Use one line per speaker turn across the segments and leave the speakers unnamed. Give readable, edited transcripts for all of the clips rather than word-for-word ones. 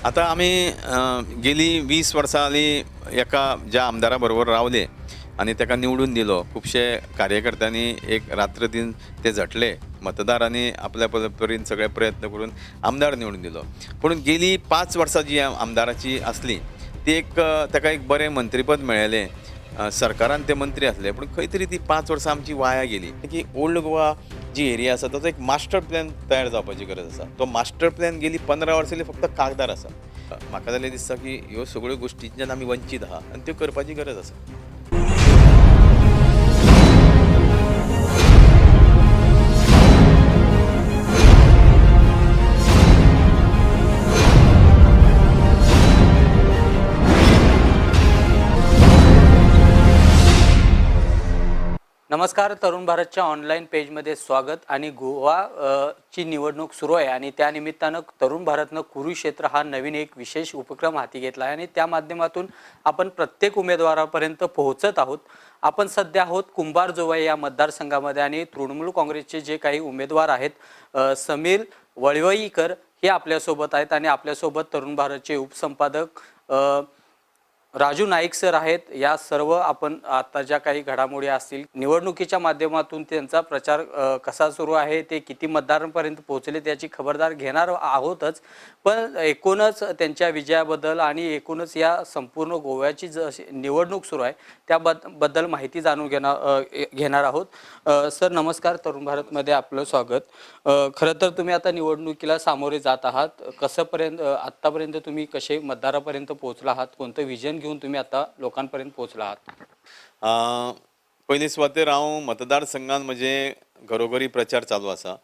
आता आम्ही गेली 20 वर्सां हालीं एका ज्या आमदारा बरोबर रावले आनी ताका निवडून दिलो. खुबशे कार्यकर्त्यांनी एक रात्र दिन ते झटले. मतदारांनी आपल्या परीन सगळे प्रयत्न करून आमदार निवडून दिलो. पूण गेली 5 वर्सां जी आमदाराची आसली ती एक ताका एक बरें मंत्रीपद मेळ्ळेलें. सरकारान ते मंत्री आसले पूण खंय तरी ती 5 वर्सां आमची वाया गेली. की ओल्ड गोवा जी एरिया आसा ताचो एक मास्टर प्लॅन तयार जावपाची गरज आसा. तो मास्टर प्लॅन गेली 15 वर्सां फक्त कागदार आसा. म्हाका जाल्यार दिसता की ह्यो सगळ्यो गोश्टींच्यान आमी वंचीत आहा आनी त्यो करपाची गरज आसा.
नमस्कार. तरुण भारतच्या ऑनलाईन पेजमध्ये स्वागत. आणि गोवा ची निवडणूक सुरू आहे आणि त्या निमित्तानं तरुण भारतनं कुरुक्षेत्र हा नवीन एक विशेष उपक्रम हाती घेतला आहे आणि त्या माध्यमातून आपण प्रत्येक उमेदवारापर्यंत पोहोचत आहोत. आपण सध्या आहोत कुंभारजोवाई या मतदारसंघामध्ये आणि तृणमूल काँग्रेसचे जे काही उमेदवार आहेत समीर वळवईकर हे आपल्यासोबत आहेत आणि आपल्यासोबत तरुण भारतचे उपसंपादक राजू नाईक सर आहेत. या सर्व आपण आता ज्या काही घडामोडी असतील निवडणुकीच्या माध्यमातून त्यांचा प्रचार कसा सुरू आहे, ते किती मतदारांपर्यंत पोहोचले त्याची खबरदार घेणार आहोतच. पण एकूणच त्यांच्या विजयाबद्दल आणि एकूणच या संपूर्ण गोव्याची निवडणूक सुरू आहे त्याबद्दल माहिती जाणून घेणार आहोत. सर नमस्कार. तरुण भारतमध्ये आपलं स्वागत. खरं तर तुम्ही आता निवडणुकीला सामोरे जात आहात. कसंपर्यंत आत्तापर्यंत तुम्ही कसे मतदारापर्यंत पोहोचला आहात, कोणतं विजन घेऊन तुम्ही आता लोकांपर्यंत पोहोचला आहात?
पयली सुवातेर हांव मतदारसंघान म्हणजे घरोघरी प्रचार चालू आसा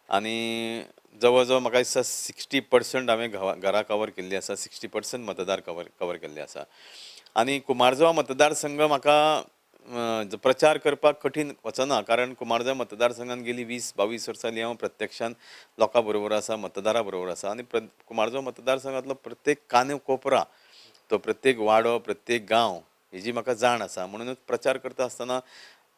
आणि जवळ जवळ म्हाका दिसता 60% हांवें घरां कवर केल्ली आसा. 60% मतदार कवर केल्ले आसा. आनी कुमारजुवा मतदारसंघ म्हाका प्रचार करपाक कठीण वचना, कारण कुमारजुवा मतदारसंघान गेली 20-22 वर्सां हांव प्रत्यक्षान लोकां बरोबर आसा, मतदारा बरोबर आसा. आनी कुमारजुवा मतदारसंघातलो प्रत्येक कानो कोपरा, तो प्रत्येक वाडो, प्रत्येक गांव हेजी म्हाका जाण आसा. म्हणूनच प्रचार करता आसतना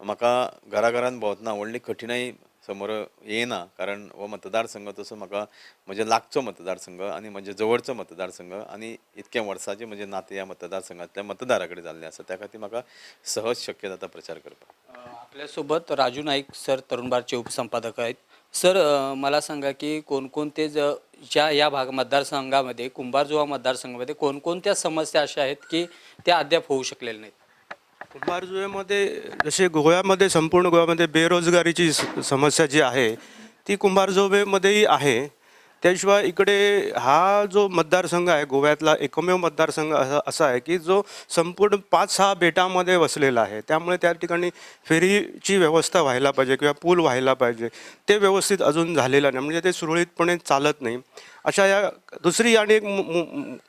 म्हाका घराघरान भोंवतना व्हडली कठिनाई समोर येना, कारण हो मतदारसंघ तसो म्हाका म्हजे लागचो मतदारसंघ आनी म्हजे जवळचो मतदारसंघ आनी इतके वर्सांचे म्हजे नाते ह्या मतदारसंघातल्या मतदारा कडेन जाल्ले आसा. त्या खातीर म्हाका सहज शक्य जाता प्रचार करपाक.
आपल्यासोबत राजू नाईक सर तरुण भारतचे उपसंपादक आहेत. सर मला सांगा की कोणकोणते या मतदारसंघामध्ये कुंभारजुवा मतदारसंघामध्ये कोणकोणत्या समस्या अशा आहेत की त्या अद्याप होऊ शकलेल्या नाहीत?
कुंभारजुव्यामध्ये जसे गोव्यामध्ये संपूर्ण गोव्यामध्ये बेरोजगारीची समस्या जी आहे ती कुंभारजुव्यामध्येही आहे. त्याशिवाय इकडे हा जो मतदारसंघ आहे गोव्यातला एकमेव मतदारसंघ असा आहे की जो संपूर्ण 5-6 बेटामध्ये वसलेला आहे. त्यामुळे त्या ठिकाणी फेरीची व्यवस्था व्हायला पाहिजे किंवा पूल व्हायला पाहिजे, ते व्यवस्थित अजून झालेलं नाही, म्हणजे ते सुरळीतपणे चालत नाही. अशा या दुसरी आणि एक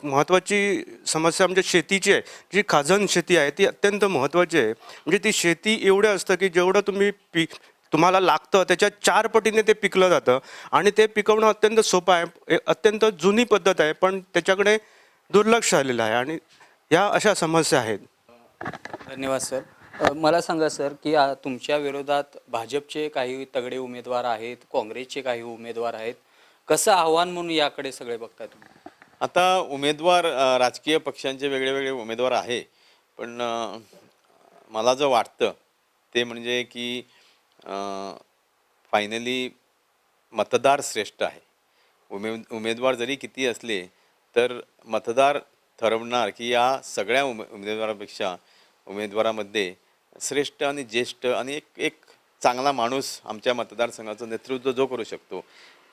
महत्त्वाची समस्या म्हणजे शेतीची आहे. जी खाजण शेती आहे ती अत्यंत महत्त्वाची आहे. म्हणजे ती शेती एवढं असतं की जेवढं तुम्हाला लागतं त्याच्या 4 पटीने ते पिकलं जातं आणि ते पिकवणं अत्यंत सोपं आहे. अत्यंत जुनी पद्धत आहे, पण त्याच्याकडे दुर्लक्ष झालेलं आहे आणि या अशा समस्या आहेत.
धन्यवाद सर. मला सांगा सर की तुमच्या विरोधात भाजपचे काही तगडे उमेदवार आहेत, काँग्रेसचे काही उमेदवार आहेत. कसं आव्हान म्हणून याकडे सगळे बघताय तुम्ही?
आता उमेदवार राजकीय पक्षांचे वेगळे वेगळे उमेदवार आहे, पण मला जो वाटतं ते म्हणजे की फायनली मतदार श्रेष्ठ आहे. उमेदवार जरी किती असले तर मतदार ठरवणार की या सगळ्या उमेदवारामध्ये श्रेष्ठ आणि ज्येष्ठ आणि एक चांगला माणूस आमच्या मतदारसंघाचं नेतृत्व जो करू शकतो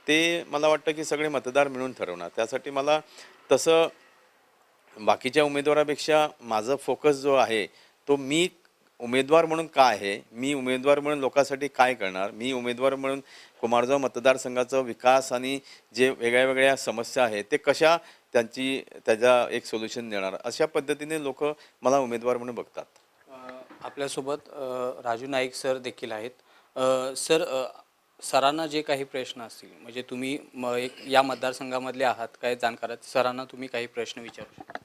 ते मला वाटतं की सगळे मतदार मिळून ठरवणार. त्यासाठी मला तसं बाकीच्या उमेदवारापेक्षा माझं फोकस जो आहे तो मी उमेदवार म्हणून काय आहे, मी उमेदवार म्हणून लोकांसाठी काय करणार, मी उमेदवार म्हणून कुमारजुवा मतदारसंघाचा विकास आणि जे वेगळ्या वेगळ्या समस्या आहेत ते कशा त्याचा एक सोल्युशन देणार, अशा पद्धतीने लोक मला उमेदवार म्हणून बघतात.
आपल्यासोबत राजू नाईक सर देखील आहेत. सर सरांना जे काही प्रश्न असतील, म्हणजे तुम्ही या मतदारसंघामधले आहात, काय जाणकार सरांना तुम्ही काही प्रश्न विचारू शकता?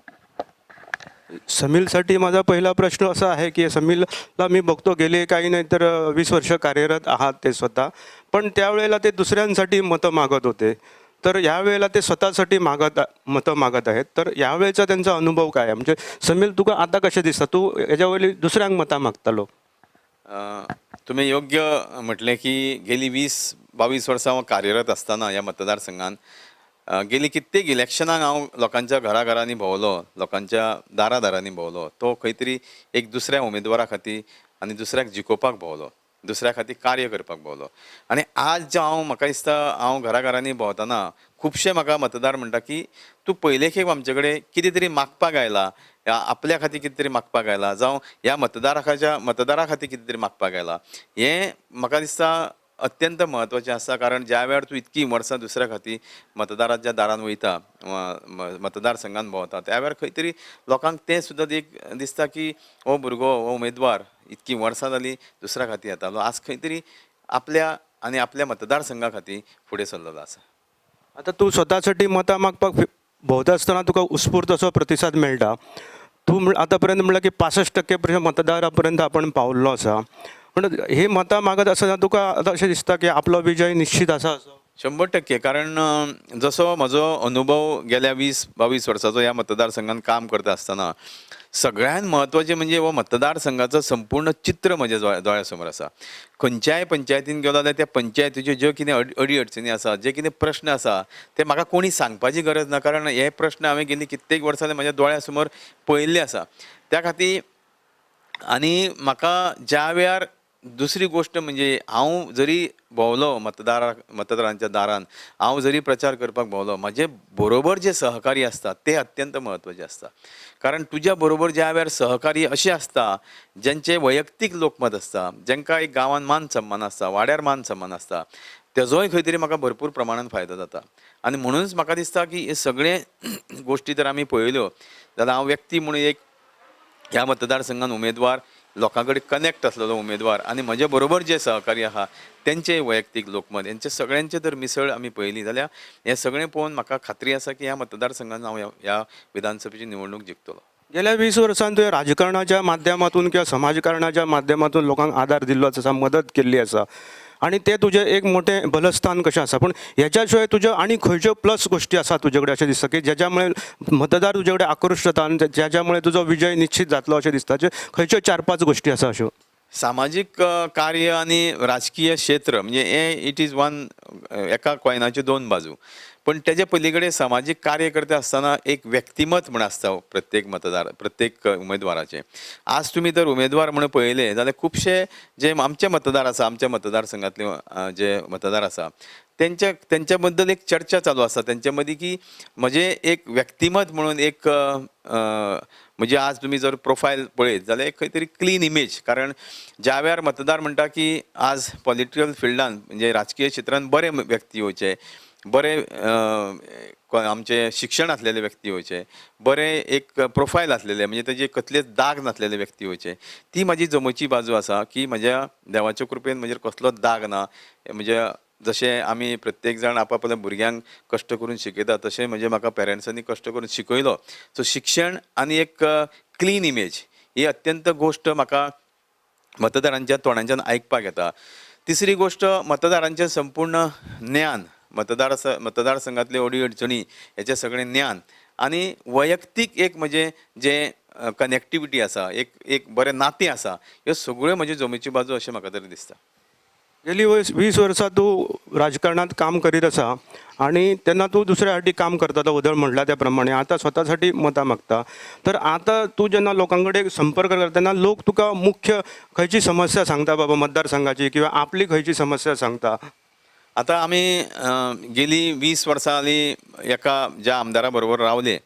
समीलसाठी माझा पहिला प्रश्न असा आहे की समीलला मी बघतो गेले काही नाही तर 20 वर्ष कार्यरत आहात ते स्वतः, पण त्यावेळेला ते दुसऱ्यांसाठी मतं मागत होते. तर यावेळेला ते स्वतःसाठी मतं मागत आहेत. तर यावेळेचा त्यांचा अनुभव काय आहे? म्हणजे समील तुका आता कशें दिसता, तू याच्या वेळी दुसऱ्यांक मतां मागतालो?
तुम्ही योग्य म्हटले की गेली 20-22 वर्सां हांव कार्यरत असताना ह्या मतदारसंघान गेली कित्येक इलेक्शनाक हांव लोकांच्या घराघरांनी भोंवलो, लोकांच्या दारादारांनी भोंवलो. तो खंय तरी एक दुसऱ्या उमेदवारा खातीर आनी दुसऱ्याक जिखोवपाक भोंवलो, दुसऱ्या खातीर कार्य करपाक भोंवलो. आनी आज जे म्हाका दिसता हांव घराघरांनी भोंवतना खुबशे म्हाका मतदार म्हणटा की तूं पयले खेप आमचे कडेन कितें तरी मागपाक आयला, आपल्या खातीर कितें तरी मागपाक आयला, जावं ह्या मतदारा खातीर कितें तरी मागपाक आयला. हें म्हाका दिसता अत्यंत म्हत्वाचें आसा. कारण ज्या वेळार तूं इतकी वर्सां दुसऱ्या खातीर मतदाराच्या दारान वयता, मतदारसंघान भोंवता, त्या वेळार खंय तरी लोकांक तें सुद्दां एक दिसता की हो भुरगो, हो उमेदवार इतकी वर्सां जालीं दुसऱ्या खातीर येतालो, आज खंय तरी आपल्या आनी आपल्या मतदारसंघा खातीर फुडें सरलेलो आसा.
आता तू स्वतःसाठी मतां मागपाक भोंवता आसतना तुका उत्स्फूर्त असो प्रतिसाद मेळटा. तू आतापर्यंत म्हणला की 65% मतदारा पर्यंत आपण पावल्लो आसा. पण हे मतां मागत आसतना तुका आतां अशें दिसता की आपलो विजय निश्चित आसा असो?
100%. कारण जसो म्हजो अनुभव गेल्या 20-22 वर्साचो ह्या मतदारसंघान काम करता आसतना सगळ्यात म्हत्वाचें म्हणजे हो मतदारसंघाचो संपूर्ण चित्र म्हज्या दोळ्या समोर आसा. खंयच्याय पंचायतीन गेलो जाल्यार त्या पंचायतीच्यो ज्यो कितें अडी अडचणी आसा, जे कितें प्रश्न आसा, ते म्हाका कोणी सांगपाची गरज ना. कारण हे प्रश्न हांवें गेली कित्येक वर्सां म्हज्या दोळ्या समोर पळयल्ले आसा. त्या खातीर आनी म्हाका ज्या वेळार दुसरी गोश्ट म्हणजे हांव जरी भोंवलो मतदारांच्या दारान, हांव जरी प्रचार करपाक भोंवलो, म्हाजे बरोबर जे सहकारी आसतात ते अत्यंत म्हत्वाचे आसता. कारण तुज्या बरोबर ज्या वेळार सहकारी अशें आसता ज्यांचे वैयक्तीक लोकमत आसता, जांकां एक गांवांत मान सन्मान आसता, वाड्यार मान सन्मान आसता, तेजोय खंय तरी म्हाका भरपूर प्रमाणान फायदो जाता. आनी म्हणूनच म्हाका दिसता की हे सगळे गोश्टी जर आमी पळयल्यो जाल्यार हांव व्यक्ती म्हणून एक ह्या मतदारसंघान उमेदवार, लोकां कडेन कनेक्ट आसलेलो उमेदवार, आनी म्हजे बरोबर जे सहकारी आहा तेंचे वैयक्तीक लोकमत, हेंचे सगळ्यांचे जर मिसळ आमी पळयली जाल्यार हें सगळें पळोवन म्हाका खात्री आसा की ह्या मतदारसंघान हांव ह्या विधानसभेची निवडणूक जिखतलो.
गेल्या 20 वर्सांत तुवें राजकारणाच्या माध्यमातून किंवा समाजकारणाच्या माध्यमातून लोकांक आदार दिल्लोच आसा, मदत केल्ली आसा, आणि ते तुजें एक मोठें बलस्थान कशें आसा. पण ह्याच्या शिवाय तुज्यो आनी खंयच्यो प्लस गोश्टी आसा तुजे कडेन अशें दिसता की ज्याच्यामुळे मतदार तुजे कडेन आकृष्ट जाता आनी ज्याच्यामुळे तुजो विजय निश्चित जातलो अशें दिसता? खंयच्यो 4-5 गोश्टी आसा अश्यो?
सामाजीक कार्य आनी राजकीय क्षेत्र म्हणजे हे इट इज वन, एका कॉयनाच्यो दोन बाजू. पण तेजे पलीकडे सामाजीक कार्य करता आसतना एक व्यक्तिमत म्हण आसता प्रत्येक उमेदवाराचे. आज तुमी जर उमेदवार म्हणून पळयले जाल्यार खुबशे जे आमचे मतदार आसा, आमच्या मतदारसंघातले जे मतदार आसा, त्यांच्या बद्दल एक चर्चा चालू आसा तेंच्या मदीं की म्हजे एक व्यक्तिमत म्हणून एक म्हणजे आज तुम्ही जर प्रोफायल पळयत जाल्यार खंय तरी क्लीन इमेज. कारण ज्या वेळार मतदार म्हणटा की आज पॉलिटिकल फिल्डान म्हणजे राजकीय क्षेत्रांत बरे व्यक्ती येवचे, बरे आमचे शिक्षण असलेले व्यक्ती होयचे, बरे एक प्रोफायल असलेले म्हणजे तेजे कसलेच दाग नासलेले व्यक्ती होयचे, ती माझी जमोची बाजू आसा की म्हज्या देवाच्या कृपेन म्हजेर कसलोच दाग ना. म्हणजे जशें आमी प्रत्येक जाण आपापल्या भुरग्यांक कश्ट करून शिकयता तशें म्हणजे म्हाका पेरंट्सांनी कश्ट करून शिकयलो. सो शिक्षण आनी एक क्लीन इमेज ही अत्यंत गोश्ट म्हाका मतदारांच्या तोंडांच्यान आयकपाक येता. तिसरी गोश्ट मतदारांचें संपूर्ण ज्ञान, मतदारसंघातले अडी अडचणी हेचें सगळें ज्ञान आनी वैयक्तीक एक म्हणजे जे कनेक्टिविटी आसा, एक बरें नातें आसा, ह्यो सगळ्यो म्हज्यो जमेची बाजू अशें म्हाका तरी दिसता.
गेली 20 वर्सां तूं राजकारणात काम करीत आसा आणि तेन्ना तूं दुसऱ्या फावटी काम करता वदळ म्हटल्या त्या प्रमाणे आतां स्वतासाठी मतां मागता. तर आतां तूं जेन्ना लोकां कडेन संपर्क करता तेन्ना लोक तुका मुख्य खंयची समस्या सांगता बाबा मतदारसंघाची, किंवा आपली खंयची समस्या सांगता?
आतां आमी गेली 20 वर्सां हालीं एका ज्या आमदारा बरोबर रावले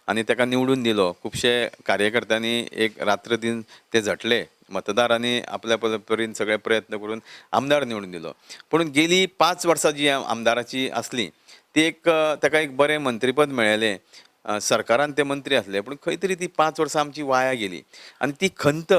आनी ताका निवडून दिलो, खुबशे कार्यकर्त्यांनी एक रात्र दिन ते झटले, मतदारांनी आपल्या परीन सगळे प्रयत्न करून आमदार निवडून दिलो. पूण गेली 5 वर्सां जी आमदाराची आसली ती ताका एक बरें मंत्रीपद मेळ्ळेलें, सरकारान ते मंत्री आसले, पूण खंय तरी ती 5 वर्सां आमची वाया गेली. आनी ती खंत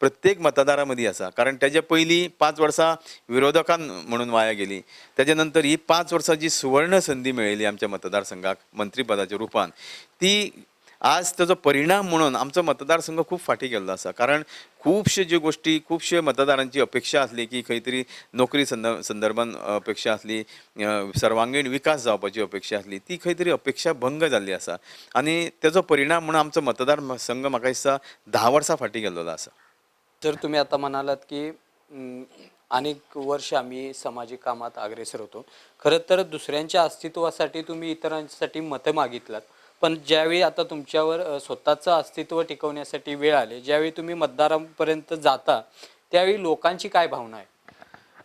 प्रत्येक मतदारा मदीं आसा. कारण तेजे पयलीं 5 वर्सां विरोधकान म्हणून वाया गेली, तेजे नंतर ही 5 वर्सां जी सुवर्ण संदी मेळिल्ली आमच्या मतदारसंघाक मंत्रीपदाच्या रुपान, ती आज त्याचो परिणाम म्हणून आमचो मतदारसंघ खूब फाटी गेल्लो आसा. कारण खुबश्यो ज्यो गोष्टी खुबश्यो मतदारांची अपेक्षा आसली की खंय तरी नोकरी संदर्भान अपेक्षा आसली, सर्वांगीण विकास जावपाची अपेक्षा आसली, ती खंय तरी अपेक्षा भंग जाल्ली आसा. आनी तेजो परिणाम म्हणून आमचो मतदार संघ म्हाका दिसता 10 वर्सां फाटी गेल्लो आसा.
तर तुम्ही आता म्हणालात की अनेक वर्ष आम्ही सामाजिक कामात अग्रेसर होतो. खरं तर दुसऱ्यांच्या अस्तित्वासाठी तुम्ही इतरांसाठी मतं मागितलात, पण ज्यावेळी आता तुमच्यावर स्वतःचं अस्तित्व टिकवण्यासाठी वेळ आली, ज्यावेळी तुम्ही मतदारांपर्यंत जाता, त्यावेळी लोकांची काय भावना आहे?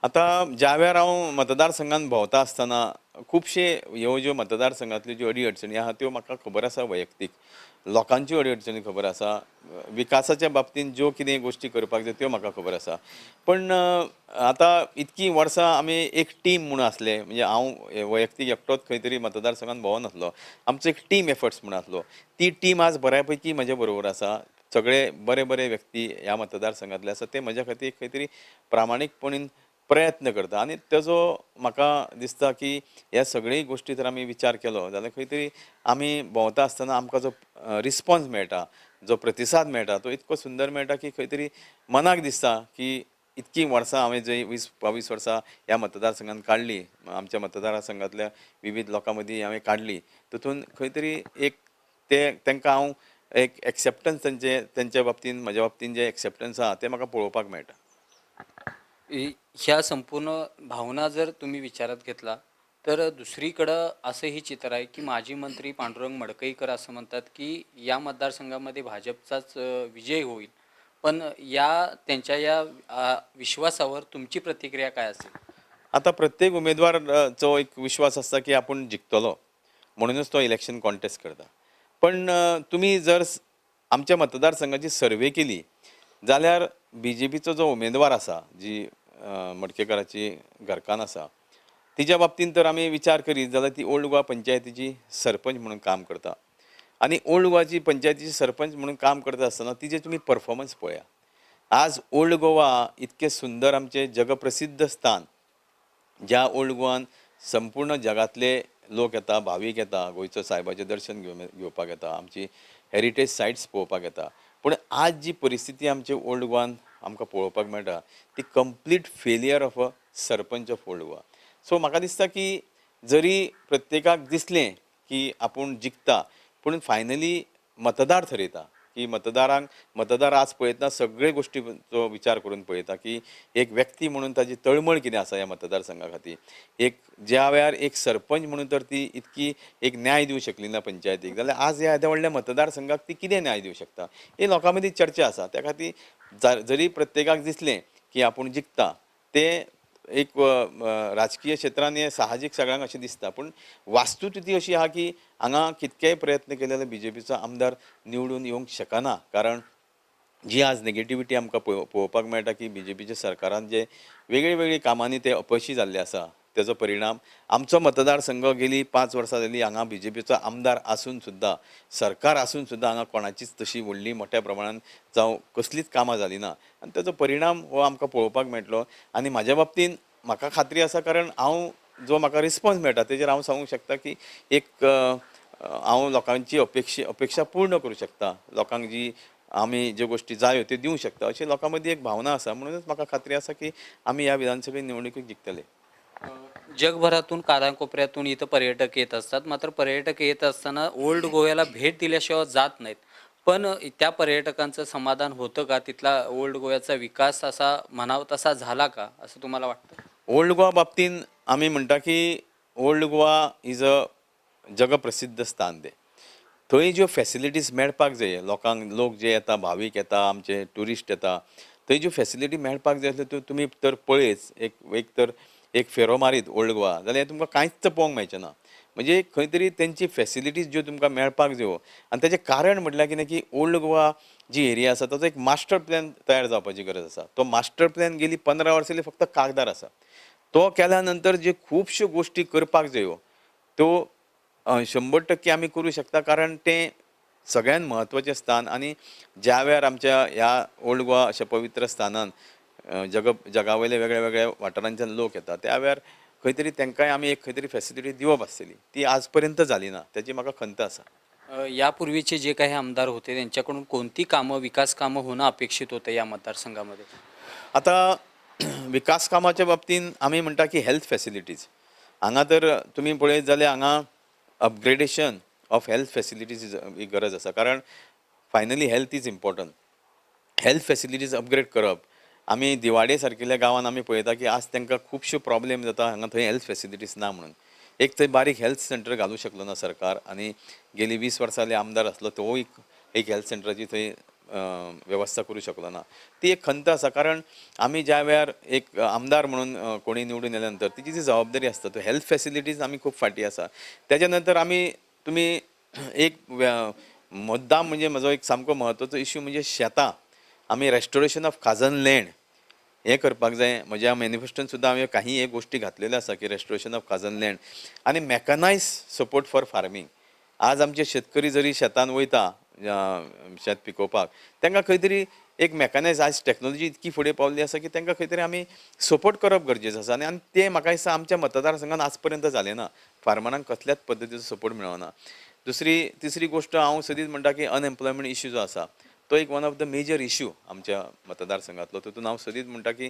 आता ज्या वेळार हांव मतदारसंघान भोंवता आसतना खुबशे ह्यो ज्यो मतदारसंघांतल्यो ज्यो अडी अडचणी आहा त्यो म्हाका खबर आसा. वैयक्तीक लोकांच्यो अडी अडचणी खबर आसा. विकासाच्या बाबतींत ज्यो कितें गोश्टी करपाक जाय त्यो म्हाका खबर आसा. पण आतां इतकीं वर्सां आमी एक टीम म्हणून आसले, म्हणजे हांव वैयक्तीक एकटोच खंय तरी मतदारसंघान भोंवनासलो. आमचो एक टीम एफर्ट्स म्हणून आसलो. ती टीम आज बऱ्या पैकी म्हजे बरोबर आसा. सगळे बरे बरे व्यक्ती ह्या मतदारसंघांतले आसा. ते म्हज्या खातीर खंय तरी प्रामाणीकपणीन प्रयत्न करता. आनी तेजो म्हाका दिसता की ह्या सगळ्यो गोश्टी जर आमी विचार केलो जाल्यार खंय तरी आमी भोंवता आसतना आमकां जो रिस्पॉन्स मेळटा, जो प्रतिसाद मेळटा, तो इतको सुंदर मेळटा की खंय तरी मनाक दिसता की इतकीं वर्सां हांवें जंय 20-22 वर्सां ह्या मतदारसंघान काडली, आमच्या मतदारसंघांतल्या विविध लोकां मदीं हांवें काडली, तातूंत खंय तरी एक तांकां हांव एक एक्सेप्टन्स तेंच्या बाबतींत म्हज्या बाबतींत जे एक्सेप्टन्स आहा तें म्हाका पळोवपाक मेळटा.
ह्या संपूर्ण भावना जर तुम्ही विचारात घेतला तर दुसरीकडं असंही चित्र आहे की माजी मंत्री पांडुरंग मडकईकर असं म्हणतात की या मतदारसंघामध्ये भाजपचाच विजय होईल. पण त्यांच्या या विश्वासावर तुमची प्रतिक्रिया काय असेल?
आता प्रत्येक उमेदवाराचो एक विश्वास आसता की आपूण जिखतलो, म्हणूनच तो इलेक्शन कॉन्टेस्ट करता. पण तुमी जर आमच्या मतदारसंघाची सर्वे केली जाल्यार BJPचो जो उमेदवार आसा, जी मडकेकाराची घरकान्न आसा, तिच्या बाबतींत तर आमी विचार करीत जाल्यार ती ओल्ड गोवा पंचायतीची सरपंच म्हणून काम करता. आनी ओल्ड गोवाची पंचायतीची सरपंच म्हणून काम करता आसतना तिचे तुमी परफॉर्मन्स पळया. आज ओल्ड गोवा इतकें सुंदर आमचें जगप्रसिद्ध स्थान, ज्या ओल्ड गोवान संपूर्ण जगातले लोक येता, भावीक येता, गोंयचो सायबाचें दर्शन घेवपाक येता, आमची हेरिटेज सायट्स पळोवपाक येता. पूण आज जी परिस्थिती आमचे ओल्ड गोवान आमकां पळोवपाक मेळटा ती complete failure of a sarpanch of old Goa. So म्हाका दिसता की जरी प्रत्येकाक दिसलें की आपूण जिखता, पूण फायनली मतदार थरयता की मतदार आज पळयतना सगळे गोश्टीचो विचार करून पळयता की एक व्यक्ती म्हणून ताजी तळमळ कितें आसा ह्या मतदारसंघा खातीर. ज्या वेळार एक सरपंच म्हणून तर ती इतकी एक न्याय दिवंक शकली ना पंचायतीक, जाल्यार आज ह्या येद्या व्हडल्या मतदारसंघाक ती कितें न्याय दिवंक शकता, हे लोकां मदीं चर्चा आसा. त्या खातीर जरी प्रत्येकाक दिसलें की आपूण जिखता, तें एक राजकीय क्षेत्रांत हें साहजीक सगळ्यांक अशें दिसता. पूण वास्तुस्थिती अशी आहा की हांगा कितकेय प्रयत्न केले जाल्यार BJPचो आमदार निवडून येवंक शकना. कारण जी आज नेगेटिविटी आमकां पळोवपाक मेळटा की BJPच्या सरकारान जे वेगळी कामांनी ते अपयशी जाल्ले आसा, तेजो परिणाम आमचो मतदारसंघ गेली 5 वर्सां जाली हांगा BJPचो आमदार आसून सुद्दां, सरकार आसून सुद्दां हांगा कोणाचीच तशी व्हडली मोठ्या प्रमाणान जावं कसलीच कामां जाली ना. आनी तेजो परिणाम हो आमकां पळोवपाक मेळटलो. आनी म्हाज्या बाबतींत म्हाका खात्री आसा, कारण जो म्हाका रिस्पॉन्स मेळटा तेजेर हांव सांगूंक शकता की हांव लोकांची अपेक्षा पूर्ण करूं शकता. लोकांक आमी ज्यो गोश्टी जायो त्यो दिवंक शकता, अशी लोकां मदीं एक भावना आसा. म्हणूनच म्हाका खात्री आसा की आमी ह्या विधानसभे निवडणुकीक जिखतले.
जगभरातून कानाकोपऱ्यातून इथं पर्यटक येत असतात. मात्र पर्यटक येत असताना ओल्ड गोव्याला भेट दिल्याशिवाय जात नाहीत. पण त्या पर्यटकांचं समाधान होतं का? तिथला ओल्ड गोव्याचा विकास असा म्हणावा तसा झाला का, असं तुम्हाला वाटतं?
ओल्ड गोवा बाबतींत आमी म्हणटा की ओल्ड गोवा इज अ जगप्रसिद्ध स्थान तें. थंय ज्यो फॅसिलिटीज मेळपाक जाय लोकांक, लोक जे येता, भावीक येता, आमचे ट्युरिस्ट येता, थंय ज्यो फॅसिलिटी मेळपाक जाय त्यो तुमी तर पळयच, एक फेरो मारीत ओल्ड गोवा, जाल्यार तुमकां कांयच पळोवंक मेळचें ना. म्हणजे खंय तरी तेंची फॅसिलिटीज ज्यो तुमकां मेळपाक जायो, आनी तेजें कारण म्हटल्यार कितें की ओल्ड गोवा जी एरिया आसा ताचो एक मास्टर प्लॅन तयार जावपाची गरज आसा. तो मास्टर प्लॅन गेली 15 वर्सां जाली फक्त कागदार आसा. तो केल्या नंतर जे खुबश्यो गोश्टी करपाक जायो त्यो 100% आमी करूं शकता. कारण तें सगळ्यात म्हत्वाचें स्थान. आनी ज्या वेळार आमच्या ह्या ओल्ड गोवा अशा पवित्र स्थानान जगावयले वेगळ्या वाठारांच्यान लोक येता, त्या वेळार खंय तरी तांकांय आमी खंय तरी फॅसिलिटी दिवप आसतली. ती आज पर्यंत जाली ना, ताची म्हाका खंत आसा.
यापूर्वीचे जे काही आमदार होते त्यांच्याकडून कोणती कामं, विकास कामं होणं अपेक्षित होतं या मतदारसंघामध्ये?
आता विकास कामाच्या बाबतीन आमी म्हणटा की हेल्थ फॅसिलिटीज हांगा तर तुमी पळयत जाल्यार हांगा अपग्रेडेशन ऑफ हेल्थ फॅसिलिटीज ही गरज आसा, कारण finally health is important. Health facilities upgrade करप. आमी दिवाडे सारकिल्ल्या गांवांत आमी पळयता की आज तांकां खुबश्यो प्रॉब्लेम जाता, हांगा थंय हेल्थ फॅसिलिटीज ना म्हणून. एक थंय बारीक हेल्थ सेंटर घालूं शकलो ना सरकार, आनी गेली 20 वर्सां जाली आमदार आसलो तो एक हेल्थ सेंटराची थंय वेवस्था करूं शकलो ना. ती एक खंत आसा, कारण आमी ज्या वेळार एक आमदार म्हणून कोणी निवडून येल्या नंतर तिची जी जबाबदारी आसता तो हेल्थ फॅसिलिटीज आमी खूब फाटीं आसा. तेज्या नंतर आमी तुमी एक मुद्दाम म्हणजे म्हजो एक सामको म्हत्वाचो इश्यू म्हणजे शेतां. आमी रेस्टोरेशन ऑफ खाजन लँड हें करपाक जाय. म्हज्या मॅनिफेस्टोन सुद्दां हांवें काही हे गोश्टी घातलेल्यो आसा की रेस्टोरेशन ऑफ खाजन लँड आनी मॅकनायज सपोर्ट फॉर फार्मींग. आज आमचे शेतकरी जरी शेतान वयता शेत पिकोवपाक, तांकां खंय तरी एक मॅकनायज आज टॅक्नॉलॉजी इतकी फुडें पावल्ली आसा की तांकां खंय तरी आमी सपोर्ट करप गरजेचें आसा. आनी तें म्हाका दिसता आमच्या मतदारसंघान आज पर्यंत जालें ना. फार्मरांक कसल्याच पद्दतीचो सपोर्ट मेळना. तिसरी गोश्ट हांव सदींच म्हणटा की अनएम्प्लॉयमेंट इश्यू जो आसा तो एक one of the major issue आमच्या मतदारसंघातलो. तितून हांव सदींच म्हणटा की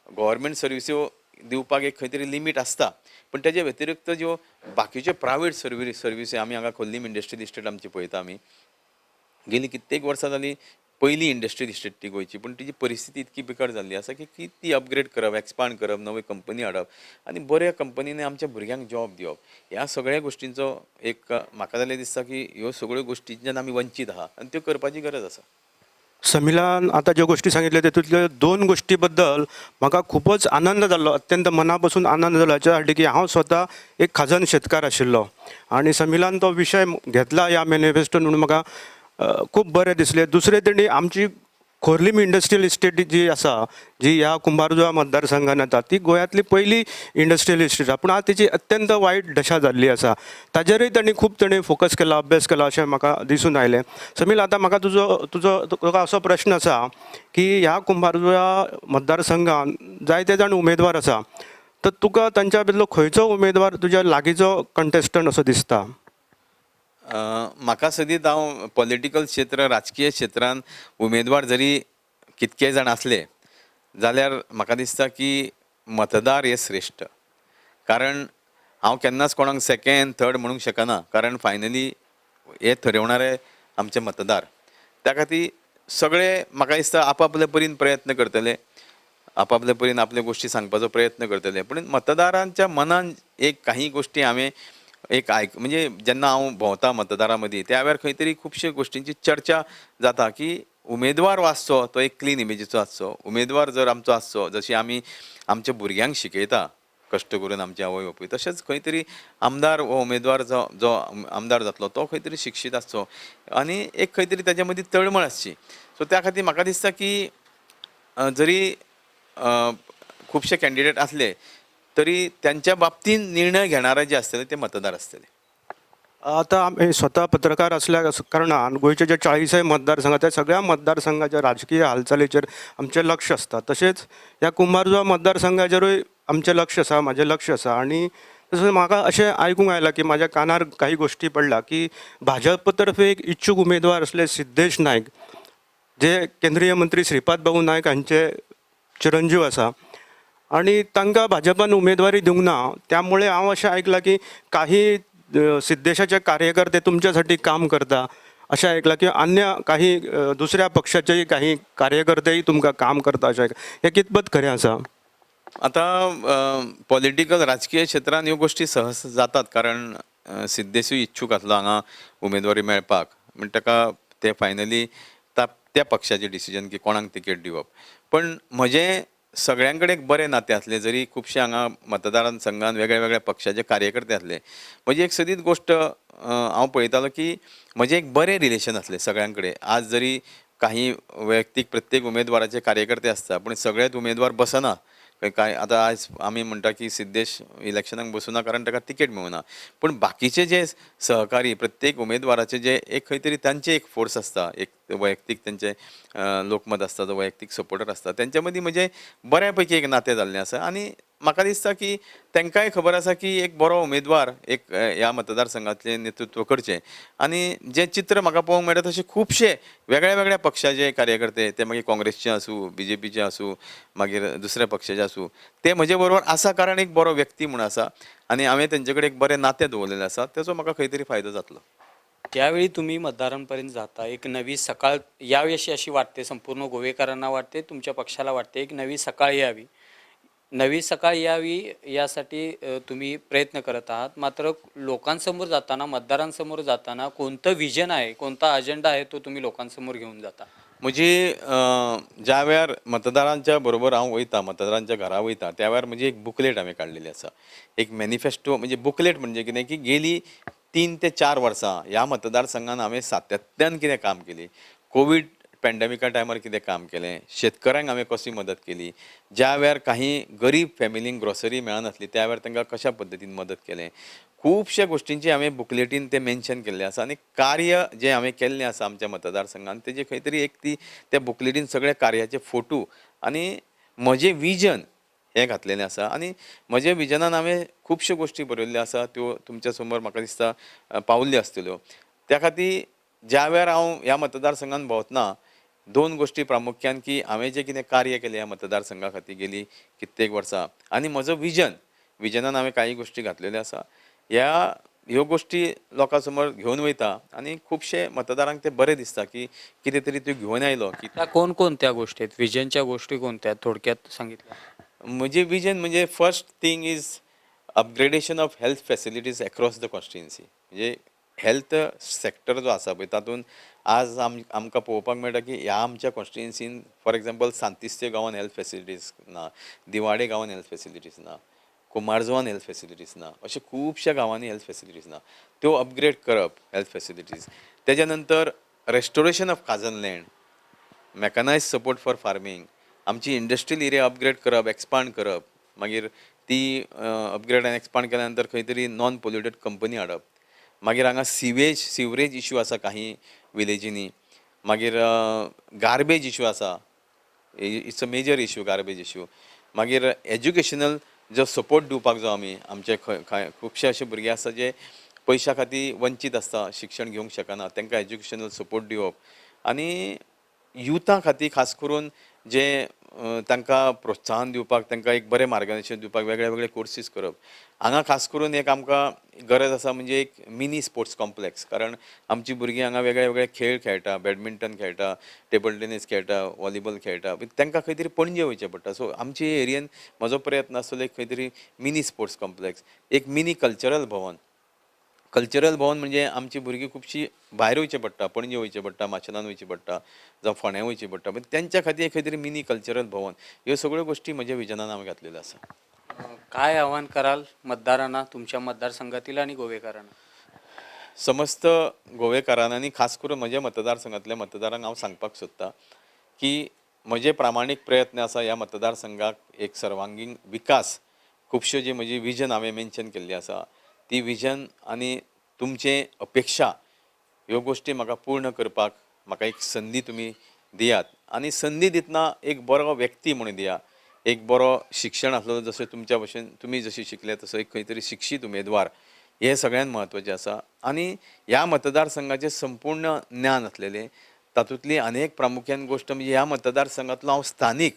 गव्हर्मेंट सर्विस्यो दिवपाक एक खंय तरी लिमीट आसता, पण तेजे व्यतिरिक्त ज्यो बाकीच्यो प्रायवेट सर्विसी आमी हांगा खोर्लीम इंडस्ट्रियल इस्टेट आमची पळयता. आमी गेली कित्येक वर्सां जालीं पयली इंडस्ट्रियल इस्टेट ती गोंयची, पण तिची परिस्थिती इतकी बिकट जाल्ली आसा की ती अपग्रेड करप, एक्सपांड करप, नवी कंपनी हाडप आनी बऱ्या कंपनीने आमच्या भुरग्यांक जॉब दिवप, ह्या सगळ्या गोश्टींचो एक म्हाका जाल्यार दिसता की ह्यो सगळ्यो गोश्टींच्यान आमी वंचीत आहा आनी त्यो करपाची गरज आसा.
समिलान आता ज्या गोष्टी सांगितल्या तेतूंतल्यो 2 गोष्टीबद्दल म्हाका खूपच आनंद जाल्लो, अत्यंत मनापासून आनंद जालो हाच्या की हांव स्वता एक खाजन शेतकार आशिल्लो आणि समिलान तो विशय घेतला ह्या मॅनिफेस्टोन म्हणून म्हाका खूब बरें दिसलें. दुसरें तेणी आमची खोर्लीम इंडस्ट्रियल इस्टेट जी आसा, जी ह्या कुंभारजुवा मतदारसंघान येता, ती गोंयांतली पयली इंडस्ट्रियल इस्टेट आसा, पूण आज तिची अत्यंत वायट दशा जाल्ली आसा. ताजेरूय ताणें फोकस केला, अभ्यास केला अशें म्हाका दिसून आयलें. समील, आतां म्हाका तुका असो प्रश्न आसा की ह्या कुंभारजुवा मतदारसंघान जायते जाण उमेदवार आसा, तर तुका तांच्या भितरलो खंयचो उमेदवार तुज्या लागींचो कंटेस्टंट असो दिसता?
म्हाका सदींच हांव पॉलिटिकल क्षेत्र, राजकीय क्षेत्रान उमेदवार जरी कितके जाण आसले जाल्यार म्हाका दिसता की मतदार हे श्रेश्ठ. कारण हांव केन्नाच कोणाक सेकंड थर्ड म्हणूंक शकना, कारण फायनली हे ठरवणारे आमचे मतदार. त्या खातीर सगळे म्हाका दिसता आपापले परीन प्रयत्न करतले, आपापले परीन आपले गोश्टी सांगपाचो प्रयत्न करतले, पूण मतदारांच्या मनान एक काही गोश्टी हांवें एक म्हणजे जेन्ना हांव भोंवता मतदारां मदीं त्या वेळार खंय तरी खुबशे गोश्टींची चर्चा जाता की उमेदवार आसचो तो एक क्लीन इमेजीचो आसचो. उमेदवार जर आमचो आसचो, जशी आमी आमच्या भुरग्यांक शिकयता कश्ट करून आमचे आवय बापूय, तशेंच खंय तरी आमदार हो उमेदवार जो आमदार जातलो तो खंय तरी शिक्षीत आसचो आनी एक खंय तरी ताच्या मदीं तळमळ आसची. सो त्या खातीर म्हाका दिसता की जरी खुबशे कॅन्डिडेट आसले तरी त्यांच्या बाबतीत निर्णय घेणारे जे असतले ते मतदार असतले.
आता आम्ही स्वतः पत्रकार असल्या कारणान गोंयचे जे 40 मतदारसंघ त्या सगळ्या मतदारसंघाच्या राजकीय हालचालीचेर आमचें लक्ष आसता. तशेंच ह्या कुंभारजुवा मतदारसंघाचेरूय आमचें लक्ष आसा, म्हजें लक्ष आसा. आणि तसेंच म्हाका अशें आयकूंक आयलां की म्हाज्या कानार काही गोश्टी पडला की भाजप तर्फे एक इच्छूक उमेदवार असले सिद्धेश नायक, जे केंद्रीय मंत्री श्रीपाद भाऊ नायक हांचे चिरंजीव आसा, आणि तांकां भाजपान उमेदवारी दिवंक ना. त्यामुळे हांव अशें आयकलां की काही सिद्धेशाचे कार्यकर्ते तुमच्यासाठी काम करता अशें आयकलां, की अन्य काही दुसऱ्या पक्षाचेय काही कार्यकर्तेय तुमकां काम करता अशें हें कितपत खरें आसा?
आता पॉलिटिकल राजकीय क्षेत्रान ह्यो गोश्टी सहज जातात, कारण सिद्धेशूय इच्छूक आसलो हांगा उमेदवारी मेळपाक, म्हण ताका ते फायनली त्या पक्षाचें डिसिजन की कोणाक तिकेट दिवप. पण म्हजें सगळ्यां कडेन एक बरें नातें आसलें, जरी खुबशे हांगा मतदारां संघान वेगळ्या वेगळ्या पक्षाचे कार्यकर्ते आसले. म्हजी एक सदीच गोश्ट हांव पळयतालो की म्हजें एक बरें रिलेशन आसलें सगळ्यां कडेन. आज जरी काही वैयक्तीक प्रत्येक उमेदवाराचे कार्यकर्ते आसता, पूण सगळेच उमेदवार बसना. काय आतां आयज आमी म्हणटा की सिद्धेश इलेक्शनाक बसूना कारण ताका तिकेट मेळुना, पूण बाकीचे जे सहकारी प्रत्येक उमेदवाराचे जे एक खंय तरी तांचे एक फोर्स आसता, एक ते वैयक्तीक त्यांचे लोकमत आसता जो वैयक्तीक सपोर्टर आसता तेंच्या मदीं म्हणजे बऱ्यापैकी एक नातें जाल्लें आसा आनी म्हाका दिसता की तांकांय खबर आसा की एक बरो उमेदवार एक ह्या मतदारसंघातलें नेतृत्व करचें आनी जें चित्र म्हाका पळोवंक मेळटा तशें खुबशे वेगळ्या वेगळ्या पक्षाचे कार्यकर्ते ते मागीर काँग्रेसचे आसूं BJPचे आसूं मागीर दुसऱ्या पक्षाचे आसूं ते म्हजे बरोबर आसा कारण एक बरो व्यक्ती म्हूण आसा आनी हांवें तेंचे कडेन एक बरें नातें दवरलेलें आसा तेचो म्हाका खंय तरी फायदो जातलो.
त्यावेळी तुम्ही मतदारांपर्यंत जाता एक नवी सकाळ यावी अशी वाटते, संपूर्ण गोवेकरांना वाटते, तुमच्या पक्षाला वाटते एक नवी सकाळ यावी. नवी सकाळ यावी यासाठी तुम्ही प्रयत्न करत आहात. मात्र लोकांसमोर जाताना, मतदारांसमोर जाताना कोणतं विजन आहे, कोणता अजेंडा आहे तो तुम्ही लोकांसमोर घेऊन जाता?
म्हजी ज्या वेळार मतदारांच्या बरोबर हांव वयता, मतदारांच्या घरा वयता त्या वेळार म्हजी एक बुकलेट हांवें काडलेली आसा. एक मॅनिफेस्टो म्हणजे बुकलेट म्हणजे कितें की गेली 3 ते 4 वर्सां ह्या मतदारसंघान हांवें सातत्यान कितें काम केली, कोवीड पॅन्डेमिका टायमार कितें काम केलें, शेतकऱ्यांक हांवें कशी मदत केली, ज्या वेळार काही गरीब फॅमिलींक ग्रोसरी मेळनासली त्या वेळार तांकां कशा पद्दतीन मदत केलें, खुबश्या गोश्टींची हांवें बुकलेटीन तें मेन्शन केल्लें आसा आनी कार्य जें हांवें केल्लें आसा आमच्या मतदारसंघान तेजे खंय तरी एक ती त्या बुकलेटीन सगळ्या कार्याचे फोटो आनी म्हजें विजन हें घातलेलें आसा आनी म्हज्या विजनान हांवें खुबश्यो गोश्टी बरयल्ल्यो आसा त्यो तुमच्या समोर म्हाका दिसता पावल्ल्यो आसतल्यो. त्या खातीर ज्या वेळार हांव ह्या मतदारसंघान भोंवतना 2 गोश्टी प्रामुख्यान की हांवें जें कितें कार्य केलें ह्या मतदारसंघा खातीर गेली कित्येक वर्सां आनी म्हजो विजनान हांवें काही गोश्टी घातलेल्यो आसा. ह्यो गोश्टी लोकां समोर घेवन वयता आनी खुबशे मतदारांक ते बरें दिसता की कितें तरी त्यो घेवन आयलो की
त्या कोणकोणत्या गोष्टी आहेत, विजनच्या गोष्टी कोणत्या थोडक्यात सांगितल्या?
म्हजें विजन म्हणजे first thing is upgradation of health facilities across the constituency. म्हणजे हेल्थ सॅक्टर जो आसा पळय तातूंत आज आमकां पळोवपाक मेळटा की ह्या आमच्या कॉन्स्टिट्युन्सीन फॉर एग्जाम्पल सांतिस्ते गांवांत हेल्थ फॅसिलिटीज ना, दिवाडे गांवांत हेल्थ फॅसिलिटीज ना, कुमारजुवान हेल्थ फॅसिलिटीज ना, अशे खुबश्या गांवांनी हेल्थ फॅसिलिटीज ना. त्यो अपग्रेड करप हेल्थ फॅसिलिटीज. तेज्या नंतर रेस्टोरेशन ऑफ काजन land, mechanise support for farming, आमची इंडस्ट्रियल एरिया अपग्रेड करप, एक्सपांड करप, मागीर ती अपग्रेड आनी एक्सपांड केल्या नंतर खंय तरी नॉन पोल्युटेड कंपनी हाडप. मागीर हांगा सिवरेज इश्यू आसा काही विलेजींनी. मागीर गार्बेज इश्यू आसा, it's a major issue garbage issue. मागीर एज्युकेशनल जो सपोर्ट दिवपाक जाय आमी आमचे खुबशे अशे भुरगे आसा जे पयशा खातीर वंचीत आसता, शिक्षण घेवंक शकना, तांकां एज्युकेशनल सपोर्ट दिवप आनी युथा खातीर खास करून जे तांकां प्रोत्साहन दिवपाक तांकां एक बरें मार्गदर्शन दिवपाक वेगळे वेगळे कोर्सीस करप. हांगा खास करून एक आमकां गरज आसा म्हणजे एक मिनी स्पोर्ट्स कॉम्प्लेक्स, कारण आमची भुरगीं हांगा वेगळे वेगळे खेळ खेळटा, बॅडमिंटन खेळटा, टेबल टेनीस खेळटा, वॉलीबॉल खेळटा, तांकां खंय तरी पणजे वयचें पडटा. सो आमचे एरियेन म्हजो प्रयत्न आसतलो एक खंय तरी मिनी स्पोर्ट्स कॉम्प्लेक्स, एक मिनी कल्चरल भवन. कल्चरल भवन म्हणजे आमची भुरगीं खुबशीं भायर वयचें पडटा, पणजे वयचें पडटा, माशेलान वयचें पडटा, जावं फोंड्या वयचें पडटा, पण तेंच्या खातीर खंय तरी मिनी कल्चरल भवन. ह्यो सगळ्यो गोश्टी म्हज्या विजनान हांवें घातलेल्यो आसा.
काय आव्हान कराल मतदारांना, तुमच्या मतदारसंघातील आणि गोवेकरांना?
समस्त गोवेकारांनी आनी खास करून म्हज्या मतदारसंघांतल्या मतदारांक हांव सांगपाक सोदतां की म्हजे प्रामाणीक प्रयत्न आसा ह्या मतदारसंघाक एक सर्वांगीण विकास, खुबश्यो जी म्हजी विजन हांवें मेन्शन केल्ली आसा ती विजन आनी तुमचे अपेक्षा ह्यो गोश्टी म्हाका पूर्ण करपाक म्हाका एक संदी तुमी दियात. आनी संदी दितना एक बरो व्यक्ती म्हणून दिया, एक बरो शिक्षण आसलो जसो तुमच्या भशेन तुमी जशें शिकले तसो एक खंय तरी शिक्षीत उमेदवार, हे सगळ्यांत म्हत्वाचें आसा. आनी ह्या मतदारसंघाचें संपूर्ण ज्ञान आसलेलें, तातूंतली अनेक प्रामुख्यान गोश्ट म्हणजे ह्या मतदारसंघांतलो हांव स्थानीक,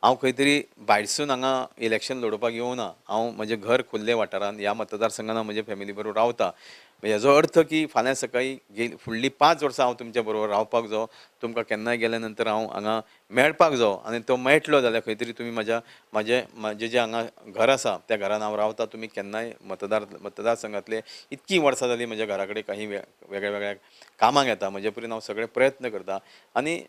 हांव खंय तरी भायरसून हांगा इलेक्शन लडोवपाक येवना. हांव म्हजें घर खोल्ले वाठारांत ह्या मतदारसंघान हांव म्हजे फॅमिली बरोबर रावता. हेजो अर्थ की फाल्यां सकाळीं फुडलीं 5 वर्सां हांव तुमच्या बरोबर रावपाक जाय, तुमकां केन्नाय गेल्या नंतर हांव हांगा मेळपाक जाय आनी तो मेळटलो जाल्यार खंय तरी तुमी म्हजें जें हांगा घर आसा त्या घरान हांव रावता. तुमी केन्नाय मतदारसंघांतले इतकीं वर्सां जालीं म्हज्या घरा कडेन काही वेगळ्या वेगळ्या कामाक येता, म्हजे परीन हांव सगळे प्रयत्न करता. आनी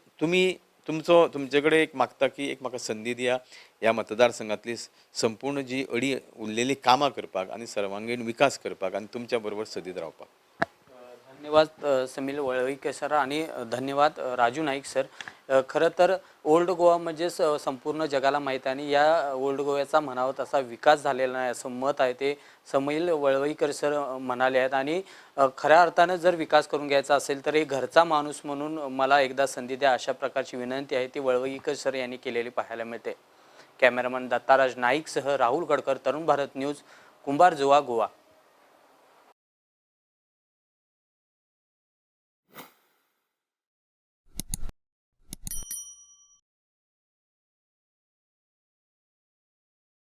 तुमचे कडेन एक मागता की एक म्हाका संदी दिया ह्या मतदारसंघांतली संपूर्ण जी अडी उरलेली कामां करपाक आनी सर्वांगीण विकास करपाक आनी तुमच्या बरोबर सदीत रावपाक.
धन्यवाद समील वळवईकर सर आणि धन्यवाद राजू नाईक सर. खरं तर ओल्ड गोवा म्हणजे संपूर्ण जगाला माहीत आहे आणि या ओल्ड गोव्याचा म्हणावा तसा विकास झालेला नाही असं मत आहे ते समील वळवईकर सर म्हणाले आहेत. आणि खऱ्या अर्थानं जर विकास करून घ्यायचा असेल तर एक घरचा माणूस म्हणून मला एकदा संधी द्या अशा प्रकारची विनंती आहे ती वळवईकर सर यांनी केलेली पाहायला मिळते. Cameraman दत्ताराज नाईकसह Rahul Gadkar, Tarun Bharat news, Kumbharjua, Goa.